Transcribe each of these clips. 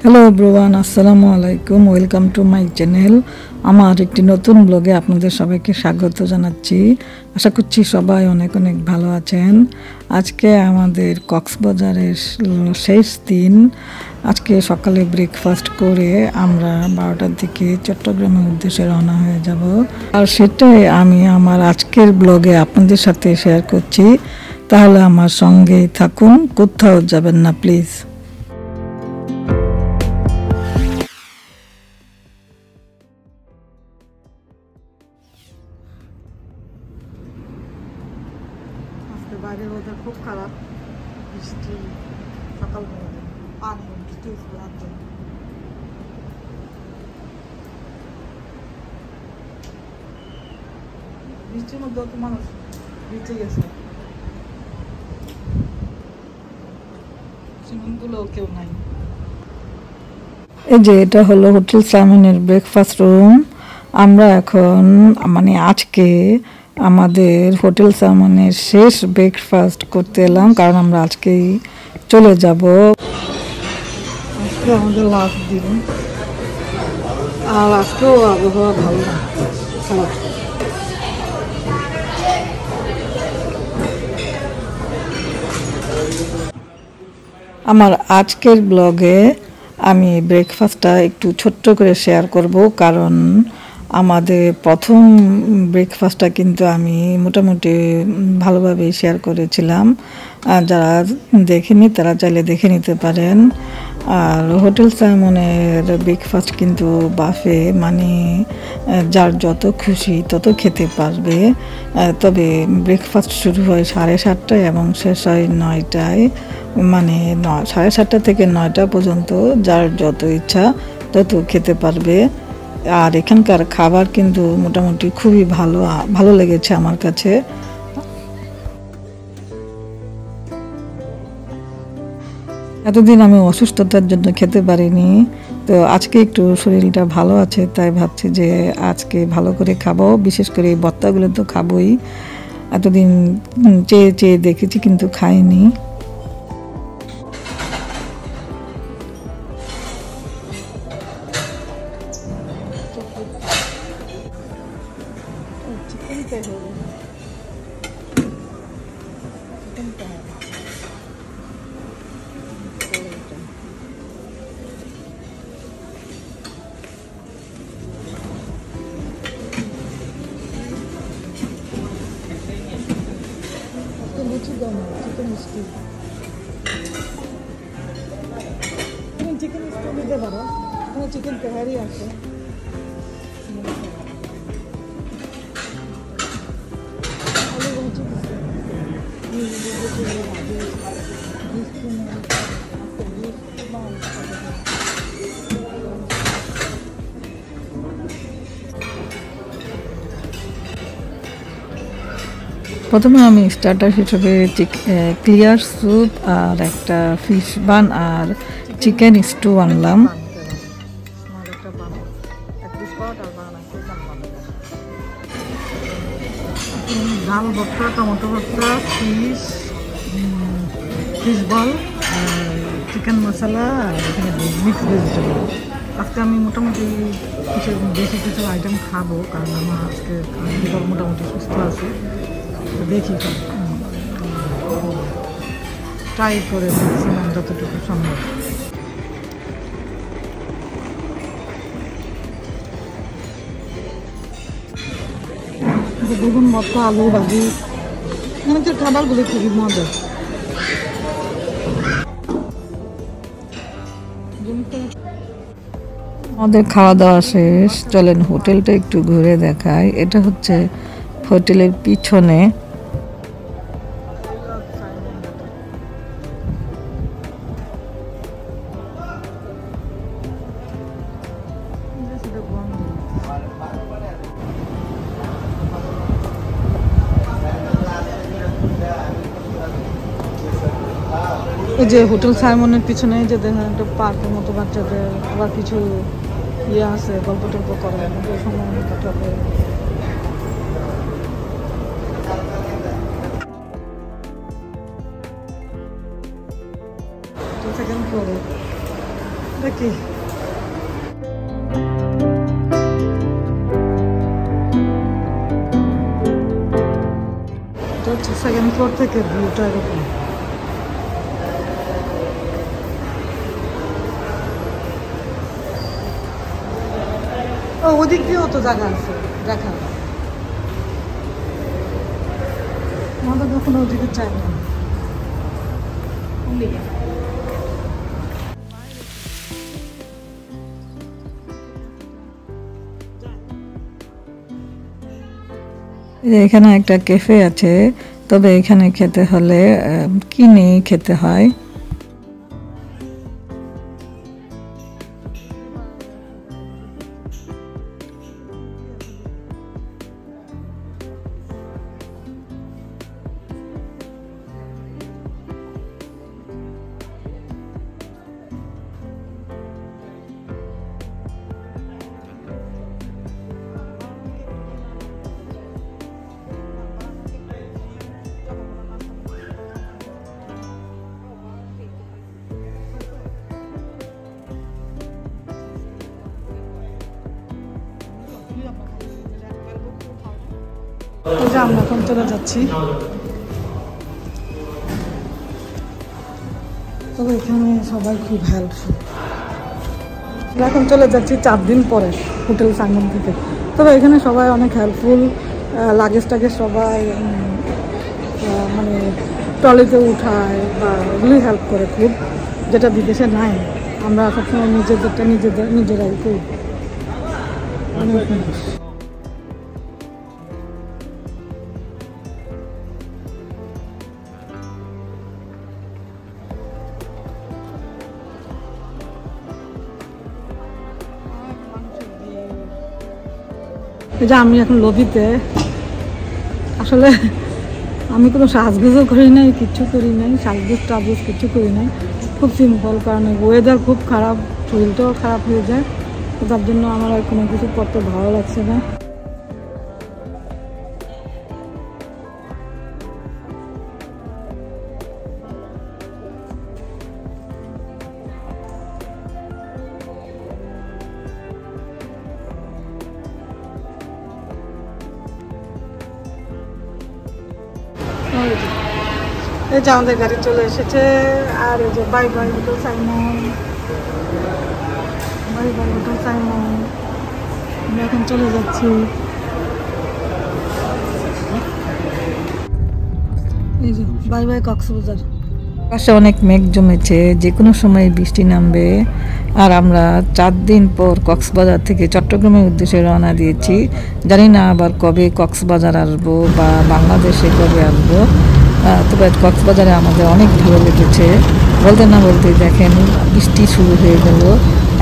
Hello everyone, আসসালামু আলাইকুম। Welcome to my channel. আমার একটি নতুন ব্লগে আপনাদের সবাইকে স্বাগত জানাচ্ছি। আশা করছি সবাই অনেক অনেক ভালো আছেন। আজকে আমাদের কক্সবাজারের শেষ দিন। আজকে সকালে ব্রেকফাস্ট করে আমরা 12টার দিকে চট্টগ্রামের উদ্দেশ্যে রওনা হয়ে যাব, আর সেটাই আমি আমার আজকের ব্লগে আপনাদের সাথে শেয়ার করছি। তাহলে আমার সঙ্গেই থাকুন, কোথাও যাবেন না প্লিজ। বাইরের ওয়েদার খুব খারাপ, বৃষ্টি সকালবেলা, পানি বৃষ্টি রাত্রে। বৃষ্টির মধ্যে তো মানুষ ভিজে গেছে, সুইমিং পুলও কেউ নাই। এই যে এটা হলো হোটেল সাইমনের ব্রেকফাস্ট রুম। আমরা এখন আজকে আমাদের হোটেল সাইমনের শেষ ব্রেকফাস্ট করতে এলাম, কারণ আমরা আজকেই চলে যাব। আজকে আমাদের লাস্ট দিন, আর আজকেও আবহাওয়া ভালো না, খারাপ। আমার আজকের ব্লগে আমি ব্রেকফাস্টটা একটু ছোট্ট করে শেয়ার করব, কারণ আমাদের প্রথম ব্রেকফাস্টটা কিন্তু আমি মোটামুটি ভালোভাবে শেয়ার করেছিলাম। যারা দেখেনি তারা চাইলে দেখে নিতে পারেন। আর হোটেল সাইমনের ব্রেকফাস্ট কিন্তু বাফে, যার যত খুশি তত খেতে পারবে। তবে ব্রেকফাস্ট শুরু হয় 7:30টায় এবং শেষ হয় 9টায়। 7:30 থেকে 9টা পর্যন্ত যার যত ইচ্ছা তত খেতে পারবে। আর এখানকার খাবার কিন্তু মোটামুটি খুবই ভালো লেগেছে আমার কাছে। এতদিন আমি অসুস্থতার জন্য খেতে পারিনি, তো আজকে একটু শরীরটা ভালো আছে, তাই ভাবছি যে আজকে ভালো করে খাবো। বিশেষ করে এই ভর্তাগুলো তো খাবোই, এতদিন চেয়ে চেয়ে দেখেছি কিন্তু খাইনি। চিকেন স্টু নিতে পারো, চিকেন তেহারি আছে। প্রথমে আমি স্টার্টার হিসেবে ক্লিয়ার স্যুপ আর একটা ফিশ বান আর চিকেন স্টু আনলাম। ডাল ভর্তা, টমেটো ভর্তা, ফিশ বল, চিকেন মশলা, আর এখানে মিক্স ভেজিটেবল। আজকে আমি মোটামুটি বেশি কিছু আইটেম খাবো, কারণ আমার আজকে মোটামুটি সুস্থ আছে। দেখি ট্রাই করে ম্যাক্সিমাম যতটুকু সম্ভব। বেগুন ভর্তা, আলু ভাজি, অনেকের খাবারগুলো খুবই মজা। আমাদের খাওয়া দাওয়া শেষ, চলেন হোটেলটা একটু ঘুরে দেখায়। এটা হচ্ছে হোটেলের পিছনে। এই যে হোটেল সাইমনের পিছনে যে দেখেন একটা পার্কের মতো, বাচ্চাদের আবার কিছু ইয়ে আছে, গল্প টল্প করে সময় কাটাবে। সেকেন্ড ফ্লোরে দেখি সেকেন্ড ফ্লোর থেকে ভিউটা এরকম। ও ওদিক দিয়েও তো জায়গা আছে দেখা, আমাদের কখনো ওদিকে চাই না। এখানে একটা ক্যাফে আছে, তবে এখানে খেতে হলে কিনে খেতে হয়। আমরা এখন চলে যাচ্ছি, তবে এখানে সবাই খুব হেল্পফুল। এখন চলে যাচ্ছি 4 দিন পরে হোটেল সাঙ্গম থেকে, তবে এখানে সবাই অনেক হেল্পফুল। লাগেজ টাগেজ সবাই মানে ট্রলিতে উঠায় বা এগুলোই হেল্প করে খুব, যেটা বিদেশে নাই। আমরা সবসময় নিজেদেরটা নিজেরাই করি। এই যে আমি এখন লবিতে, আসলে আমি কোনো সাজগোজও করি নাই, কিচ্ছু করি নাই, সাজগোজ টাজগোজ কিচ্ছু করি নাই, খুব সিম্পল। কারণ ওয়েদার খুব খারাপ, শরীরটাও খারাপ হয়ে যায়, তো তার জন্য আমার আর কোনো কিছু করতে ভালো লাগছে না। এই যে আমাদের গাড়ি চলে এসেছে, আর এই যে bye bye hotel Simon, bye bye hotel Simon. আমরা এখন চলে যাচ্ছি। এই যে বাই বাই কক্সবাজার। আকাশে অনেক মেঘ জমেছে, যে কোনো সময় বৃষ্টি নামবে। আর আমরা 4 দিন পর কক্সবাজার থেকে চট্টগ্রামের উদ্দেশ্যে রওনা দিয়েছি। জানি না আবার কবে কক্সবাজার আসবো বা বাংলাদেশে কবে আসবো, তবে কক্সবাজারে আমাদের অনেক ভালো লেগেছে। বলতে না বলতে দেখেন বৃষ্টি শুরু হয়ে গেল,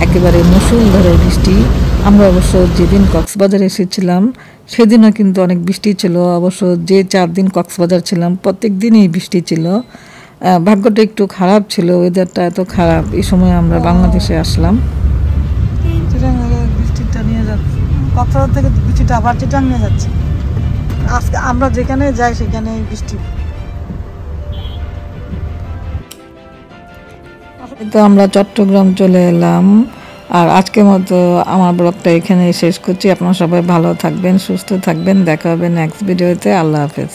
একেবারে মুষলধারে বৃষ্টি। আমরা অবশ্য যেদিন কক্সবাজারে এসেছিলাম সেদিনও কিন্তু অনেক বৃষ্টি ছিল। অবশ্য যে 4 দিন কক্সবাজার ছিলাম প্রত্যেক দিনই বৃষ্টি ছিল। ভাগ্যটা একটু খারাপ ছিল, ওয়েদারটা এত খারাপ। এই সময় আমরা বাংলাদেশে আসলাম। বৃষ্টিটা নিয়ে যাচ্ছে কক্সবাজার থেকে, বৃষ্টিটা আবার চিটাং নিয়ে যাচ্ছে। আজকে আমরা যেখানে যাই সেখানে বৃষ্টি। তো আমরা চট্টগ্রাম চলে এলাম। আর আজকের মতো আমার ব্লগটা এখানে শেষ করছি। আপনারা সবাই ভালো থাকবেন, সুস্থ থাকবেন, দেখা হবে নেক্সট ভিডিওতে। আল্লাহ হাফেজ।